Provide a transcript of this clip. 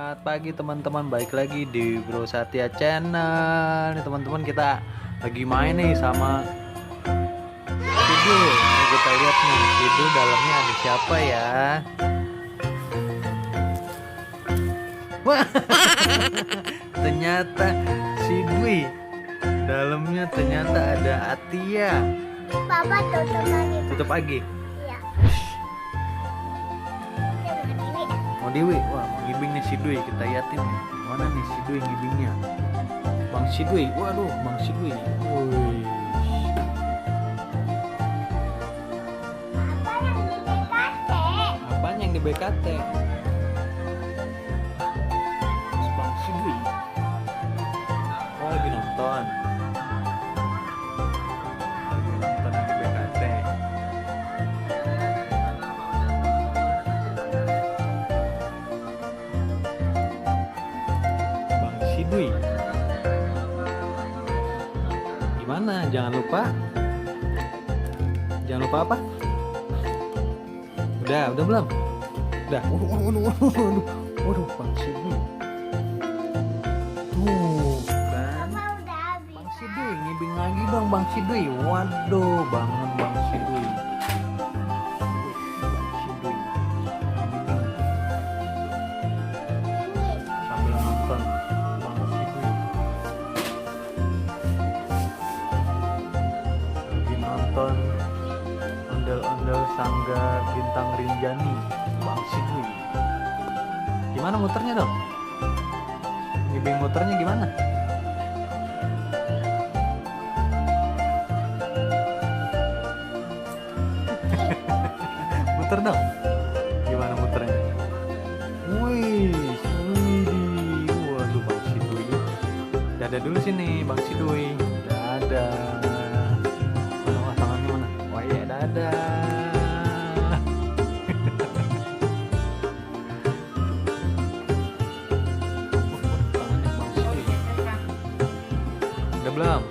Selamat pagi teman-teman, balik lagi di Bro Satya Channel. Nih teman-teman, kita lagi main nih sama Sidul. Nih kita lihat nih, Sidul dalamnya ada siapa ya? Wah, ternyata Sidwi. Dalamnya ternyata ada Atia. Papa tutup lagi. Tutup lagi. Iya. Mau Dewi, wah mau ngibing nih Sidwi, kita liatin nih. Mana nih Sidwi ngibingnya? Bang Sidwi, waduh Bang Sidwi. Woi. Apa yang di BKT? Apaan yang di BKT? Bang Sidwi. Oh lagi nonton. Lagi nonton yang di BKT. Bang Sidwi. Gimana? Jangan lupa. Jangan lupa apa? Udah belum? Udah. Waduh, Bang Sidwi. Tuh, kan? Papa udah habis. Bang Sidwi, ngibing lagi dong Bang Sidwi. Waduh, bangun Bang Sidwi. Bang Sidwi. Sambil nonton Bang Sidwi. Lagi nonton ondel-ondel Sanggar Bintang Rinjani. Bang Sidwi. Gimana muternya dong? Ngibing muternya gimana? Muter dong. Gimana muternya? Wih, widih. Waduh, Bang Sidwi. Dadah dulu sini, Bang Sidwi. Dadah. Mana tangannya mana? Oh iya, dadah. Tangannya Bang Sidwi. Udah belum?